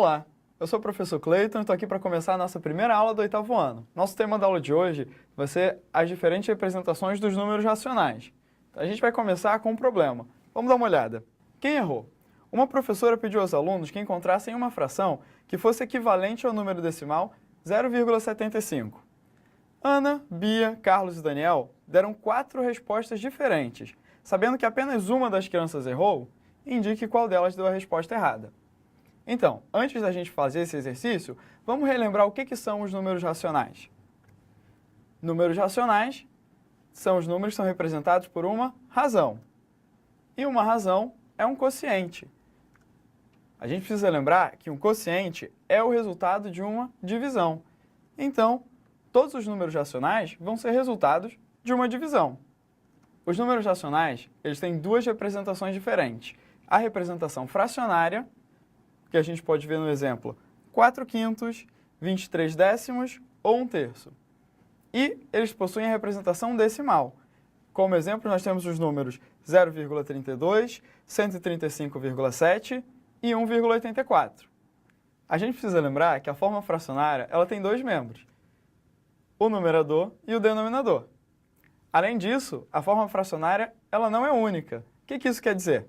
Olá, eu sou o professor Cleiton e estou aqui para começar a nossa primeira aula do 8º ano. Nosso tema da aula de hoje vai ser as diferentes representações dos números racionais. A gente vai começar com um problema. Vamos dar uma olhada. Quem errou? Uma professora pediu aos alunos que encontrassem uma fração que fosse equivalente ao número decimal 0,75. Ana, Bia, Carlos e Daniel deram 4 respostas diferentes. Sabendo que apenas uma das crianças errou, indique qual delas deu a resposta errada. Então, antes da gente fazer esse exercício, vamos relembrar o que são os números racionais. Números racionais são os números que são representados por uma razão. E uma razão é um quociente. A gente precisa lembrar que um quociente é o resultado de uma divisão. Então, todos os números racionais vão ser resultados de uma divisão. Os números racionais, eles têm 2 representações diferentes. A representação fracionária, que a gente pode ver no exemplo 4/5, 23 décimos ou 1/3. E eles possuem a representação decimal. Como exemplo, nós temos os números 0,32, 135,7 e 1,84. A gente precisa lembrar que a forma fracionária ela tem 2 membros, o numerador e o denominador. Além disso, a forma fracionária ela não é única. O que isso quer dizer?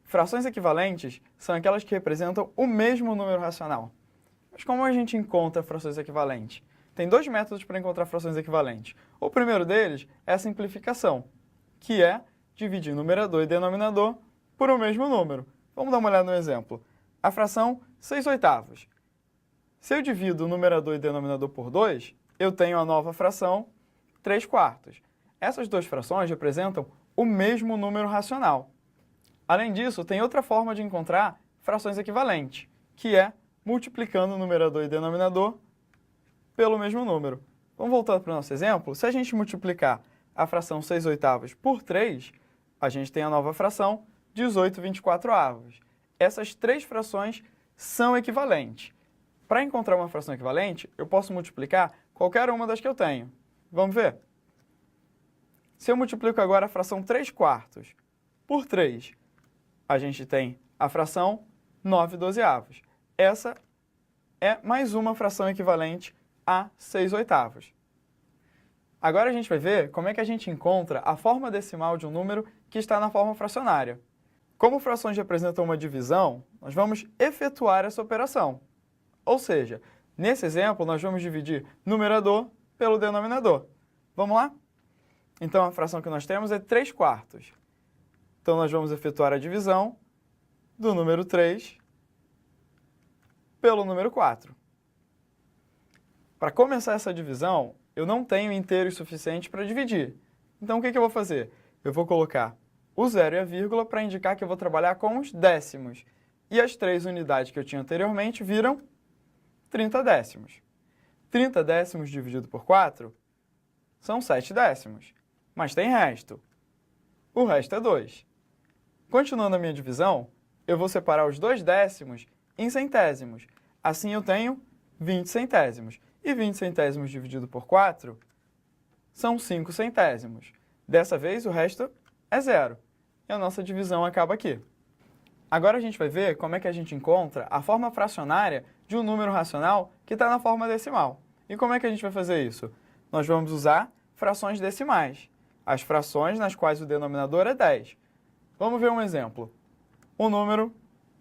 Frações equivalentes são aquelas que representam o mesmo número racional. Mas como a gente encontra frações equivalentes? Tem 2 métodos para encontrar frações equivalentes. O primeiro deles é a simplificação, que é dividir numerador e denominador por o mesmo número. Vamos dar uma olhada no exemplo. A fração 6/8. Se eu divido o numerador e denominador por 2, eu tenho a nova fração 3/4. Essas 2 frações representam o mesmo número racional. Além disso, tem outra forma de encontrar frações equivalentes, que é multiplicando o numerador e denominador pelo mesmo número. Vamos voltar para o nosso exemplo. Se a gente multiplicar a fração 6/8 por 3, a gente tem a nova fração 18/24. Essas 3 frações são equivalentes. Para encontrar uma fração equivalente, eu posso multiplicar qualquer uma das que eu tenho. Vamos ver? Se eu multiplico agora a fração 3/4 por 3, a gente tem a fração 9/12. Essa é mais uma fração equivalente a 6/8. Agora a gente vai ver como é que a gente encontra a forma decimal de um número que está na forma fracionária. Como frações representam uma divisão, nós vamos efetuar essa operação. Ou seja, nesse exemplo, nós vamos dividir numerador pelo denominador. Vamos lá? Então, a fração que nós temos é 3/4. Então, nós vamos efetuar a divisão do número 3 pelo número 4. Para começar essa divisão, eu não tenho inteiros suficientes para dividir. Então, o que eu vou fazer? Eu vou colocar o 0 e a vírgula para indicar que eu vou trabalhar com os décimos. E as 3 unidades que eu tinha anteriormente viram 30 décimos. 30 décimos dividido por 4 são 7 décimos. Mas tem resto. O resto é 2. Continuando a minha divisão, eu vou separar os 2 décimos em centésimos. Assim eu tenho 20 centésimos. E 20 centésimos dividido por 4 são 5 centésimos. Dessa vez o resto é 0. E a nossa divisão acaba aqui. Agora a gente vai ver como é que a gente encontra a forma fracionária de um número racional que está na forma decimal. E como é que a gente vai fazer isso? Nós vamos usar frações decimais. As frações nas quais o denominador é 10. Vamos ver um exemplo. O número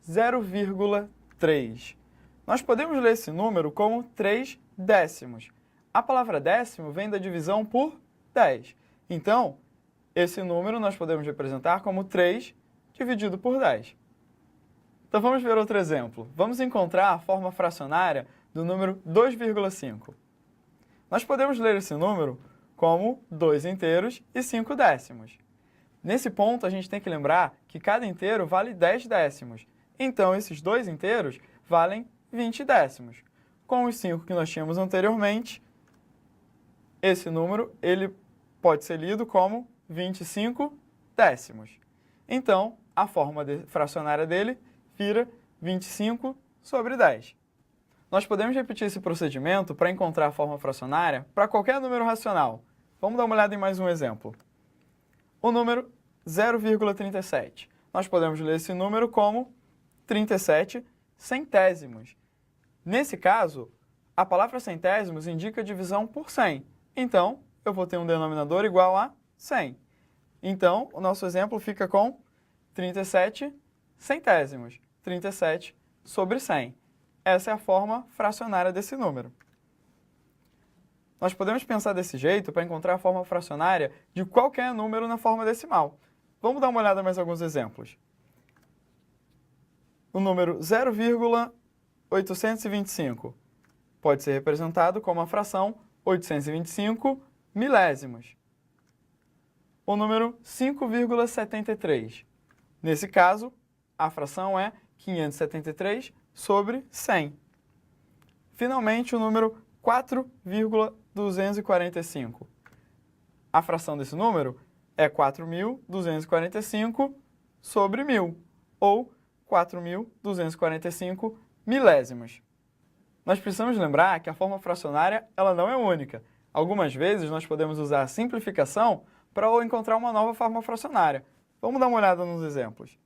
0,3. Nós podemos ler esse número como 3 décimos. A palavra décimo vem da divisão por 10. Então, esse número nós podemos representar como 3 dividido por 10. Então vamos ver outro exemplo. Vamos encontrar a forma fracionária do número 2,5. Nós podemos ler esse número como 2 inteiros e 5 décimos. Nesse ponto, a gente tem que lembrar que cada inteiro vale 10 décimos. Então, esses 2 inteiros valem 20 décimos. Com os 5 que nós tínhamos anteriormente, esse número ele pode ser lido como 25 décimos. Então, a forma fracionária dele vira 25 sobre 10. Nós podemos repetir esse procedimento para encontrar a forma fracionária para qualquer número racional. Vamos dar uma olhada em mais um exemplo. O número 0,37. Nós podemos ler esse número como 37 centésimos. Nesse caso, a palavra centésimos indica divisão por 100. Então, eu vou ter um denominador igual a 100. Então, o nosso exemplo fica com 37 centésimos. 37 sobre 100. Essa é a forma fracionária desse número. Nós podemos pensar desse jeito para encontrar a forma fracionária de qualquer número na forma decimal. Vamos dar uma olhada em mais alguns exemplos. O número 0,825 pode ser representado como a fração 825 milésimos. O número 5,73. Nesse caso, a fração é 573 sobre 100. Finalmente, o número 4,245. A fração desse número é 4.245 sobre 1.000, ou 4.245 milésimos. Nós precisamos lembrar que a forma fracionária ela não é única. Algumas vezes nós podemos usar a simplificação para encontrar uma nova forma fracionária. Vamos dar uma olhada nos exemplos.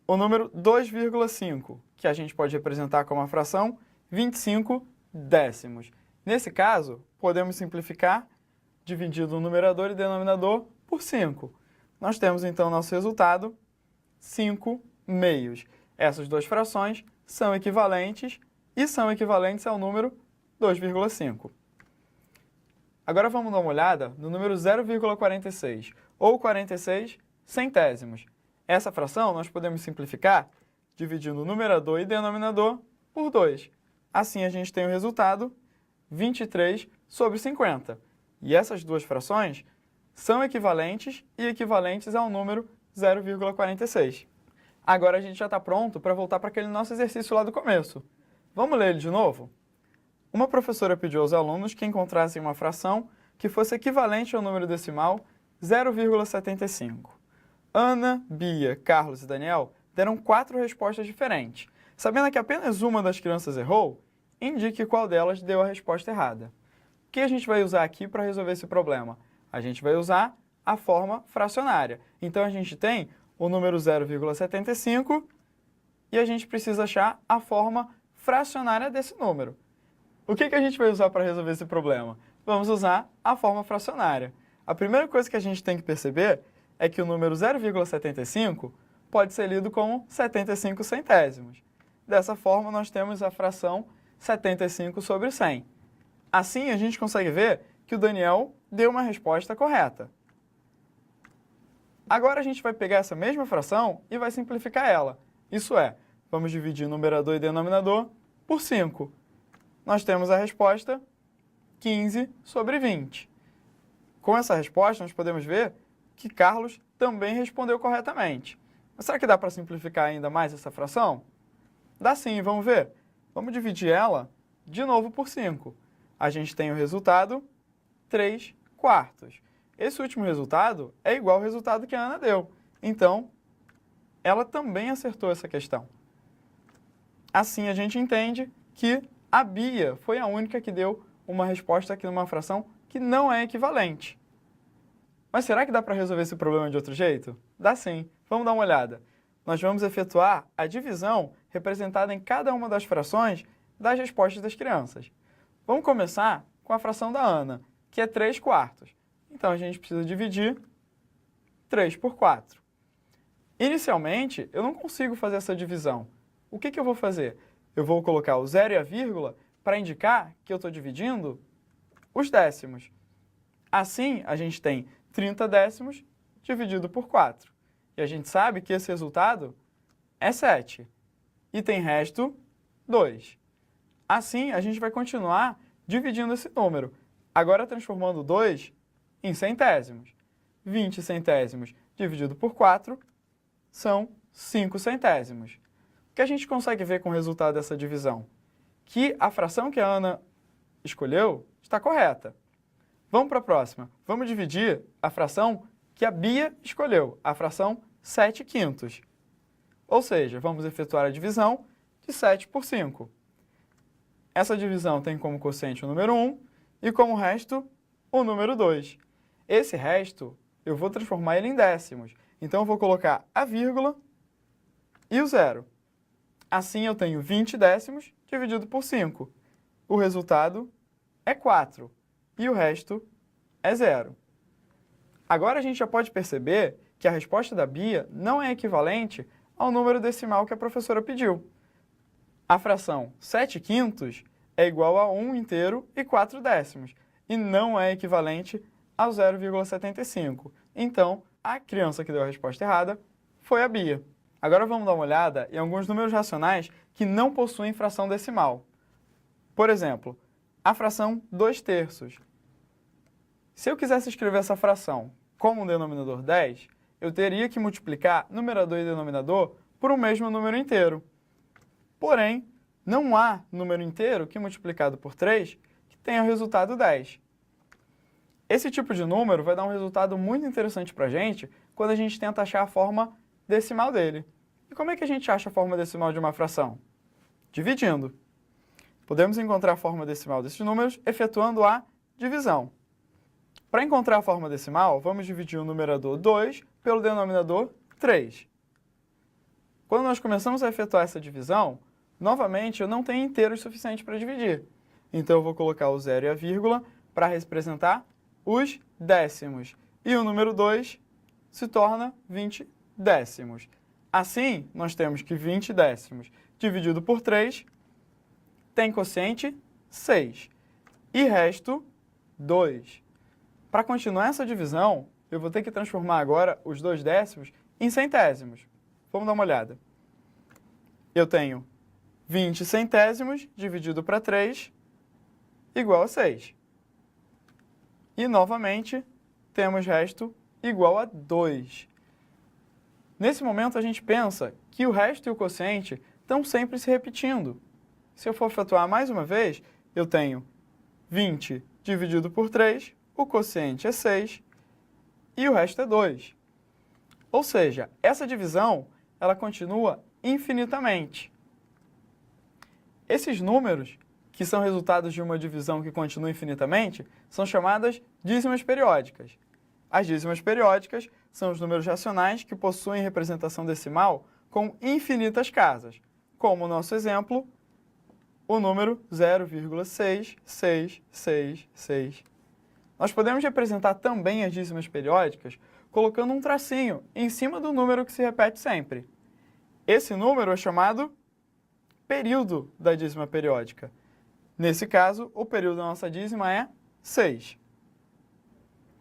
O número 2,5, que a gente pode representar como a fração 25 décimos. Nesse caso, podemos simplificar dividindo o numerador e denominador por 5. Nós temos então nosso resultado 5 meios. Essas duas frações são equivalentes e são equivalentes ao número 2,5. Agora vamos dar uma olhada no número 0,46, ou 46 centésimos. Essa fração nós podemos simplificar dividindo o numerador e denominador por 2. Assim a gente tem o resultado 23 sobre 50. E essas duas frações são equivalentes e equivalentes ao número 0,46. Agora a gente já está pronto para voltar para aquele nosso exercício lá do começo. Vamos ler ele de novo? Uma professora pediu aos alunos que encontrassem uma fração que fosse equivalente ao número decimal 0,75. Ana, Bia, Carlos e Daniel deram 4 respostas diferentes. Sabendo que apenas uma das crianças errou, indique qual delas deu a resposta errada. O que a gente vai usar aqui para resolver esse problema? A gente vai usar a forma fracionária. Então a gente tem o número 0,75 e a gente precisa achar a forma fracionária desse número. O que a gente vai usar para resolver esse problema? Vamos usar a forma fracionária. A primeira coisa que a gente tem que perceber é que o número 0,75 pode ser lido como 75 centésimos. Dessa forma, nós temos a fração 75 sobre 100. Assim, a gente consegue ver que o Daniel deu uma resposta correta. Agora a gente vai pegar essa mesma fração e vai simplificar ela. Isso é, vamos dividir numerador e denominador por 5. Nós temos a resposta 15 sobre 20. Com essa resposta, nós podemos ver que Carlos também respondeu corretamente. Mas será que dá para simplificar ainda mais essa fração? Dá sim, vamos ver. Vamos dividir ela de novo por 5. A gente tem o resultado 3 quartos. Esse último resultado é igual ao resultado que a Ana deu. Então, ela também acertou essa questão. Assim, a gente entende que a Bia foi a única que deu uma resposta aqui numa fração que não é equivalente. Mas será que dá para resolver esse problema de outro jeito? Dá sim. Vamos dar uma olhada. Nós vamos efetuar a divisão representada em cada uma das frações das respostas das crianças. Vamos começar com a fração da Ana, que é 3 quartos. Então, a gente precisa dividir 3 por 4. Inicialmente, eu não consigo fazer essa divisão. O que eu vou fazer? Eu vou colocar o 0 e a vírgula para indicar que eu estou dividindo os décimos. Assim, a gente tem 30 décimos dividido por 4. E a gente sabe que esse resultado é 7. E tem resto 2. Assim, a gente vai continuar dividindo esse número. Agora transformando 2 em centésimos. 20 centésimos dividido por 4 são 5 centésimos. O que a gente consegue ver com o resultado dessa divisão? Que a fração que a Ana escolheu está correta. Vamos para a próxima. Vamos dividir a fração que a Bia escolheu, a fração 7 quintos. Ou seja, vamos efetuar a divisão de 7 por 5. Essa divisão tem como quociente o número 1 e como resto o número 2. Esse resto eu vou transformar ele em décimos. Então eu vou colocar a vírgula e o 0. Assim, eu tenho 20 décimos dividido por 5. O resultado é 4 e o resto é 0. Agora a gente já pode perceber que a resposta da Bia não é equivalente ao número decimal que a professora pediu. A fração 7/5 é igual a 1 inteiro e 4 décimos, e não é equivalente ao 0,75. Então, a criança que deu a resposta errada foi a Bia. Agora vamos dar uma olhada em alguns números racionais que não possuem fração decimal. Por exemplo, a fração 2/3. Se eu quisesse escrever essa fração como um denominador 10, eu teria que multiplicar numerador e denominador por um mesmo número inteiro. Porém, não há número inteiro que multiplicado por 3 que tenha o resultado 10. Esse tipo de número vai dar um resultado muito interessante para a gente quando a gente tenta achar a forma decimal dele. E como é que a gente acha a forma decimal de uma fração? Dividindo. Podemos encontrar a forma decimal desses números efetuando a divisão. Para encontrar a forma decimal, vamos dividir o numerador 2 pelo denominador 3. Quando nós começamos a efetuar essa divisão, novamente eu não tenho inteiros suficientes para dividir. Então eu vou colocar o 0 e a vírgula para representar os décimos. E o número 2 se torna 20 décimos. Assim, nós temos que 20 décimos dividido por 3 tem quociente 6 e resto 2. Para continuar essa divisão, eu vou ter que transformar agora os 2 décimos em centésimos. Vamos dar uma olhada. Eu tenho 20 centésimos dividido para 3 igual a 6. E, novamente, temos resto igual a 2. Nesse momento, a gente pensa que o resto e o quociente estão sempre se repetindo. Se eu for efetuar mais uma vez, eu tenho 20 dividido por 3, o quociente é 6 e o resto é 2. Ou seja, essa divisão ela continua infinitamente. Esses números, que são resultados de uma divisão que continua infinitamente, são chamadas dízimas periódicas. As dízimas periódicas são os números racionais que possuem representação decimal com infinitas casas, como o nosso exemplo, o número 0,6666. Nós podemos representar também as dízimas periódicas colocando um tracinho em cima do número que se repete sempre. Esse número é chamado período da dízima periódica. Nesse caso, o período da nossa dízima é 6.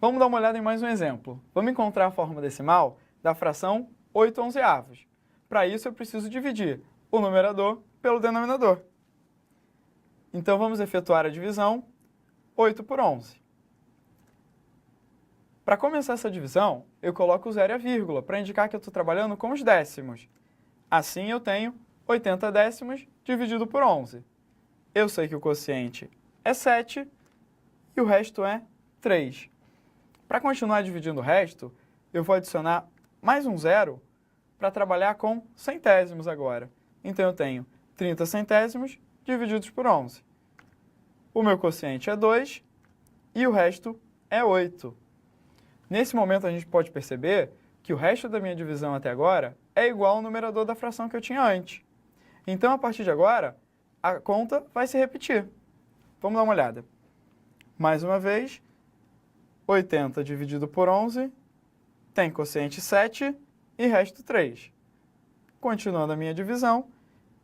Vamos dar uma olhada em mais um exemplo. Vamos encontrar a forma decimal da fração 8/11. Para isso, eu preciso dividir o numerador pelo denominador. Então, vamos efetuar a divisão 8 por 11. Para começar essa divisão, eu coloco o 0 e a vírgula, para indicar que eu estou trabalhando com os décimos. Assim, eu tenho 80 décimos dividido por 11. Eu sei que o quociente é 7 e o resto é 3. Para continuar dividindo o resto, eu vou adicionar mais um 0 para trabalhar com centésimos agora. Então, eu tenho 30 centésimos divididos por 11. O meu quociente é 2 e o resto é 8. Nesse momento, a gente pode perceber que o resto da minha divisão até agora é igual ao numerador da fração que eu tinha antes. Então, a partir de agora, a conta vai se repetir. Vamos dar uma olhada. Mais uma vez, 80 dividido por 11 tem quociente 7 e resto 3. Continuando a minha divisão,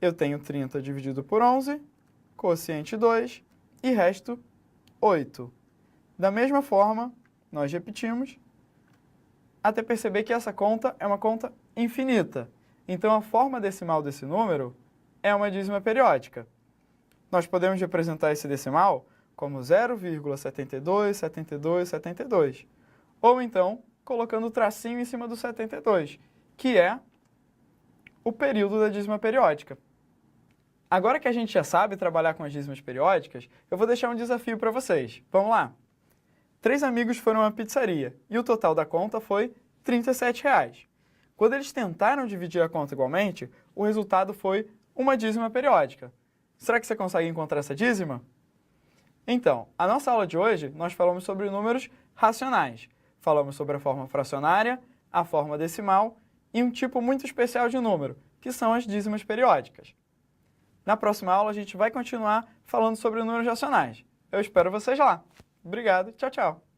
eu tenho 30 dividido por 11, quociente 2 e resto 8. Da mesma forma, nós repetimos até perceber que essa conta é uma conta infinita. Então, a forma decimal desse número é uma dízima periódica. Nós podemos representar esse decimal como 0,727272, ou então colocando o tracinho em cima do 72, que é o período da dízima periódica. Agora que a gente já sabe trabalhar com as dízimas periódicas, eu vou deixar um desafio para vocês. Vamos lá? 3 amigos foram a uma pizzaria e o total da conta foi R$ 37. Quando eles tentaram dividir a conta igualmente, o resultado foi uma dízima periódica. Será que você consegue encontrar essa dízima? Então, a nossa aula de hoje, nós falamos sobre números racionais. Falamos sobre a forma fracionária, a forma decimal e um tipo muito especial de número, que são as dízimas periódicas. Na próxima aula, a gente vai continuar falando sobre números racionais. Eu espero vocês lá. Obrigado, tchau, tchau.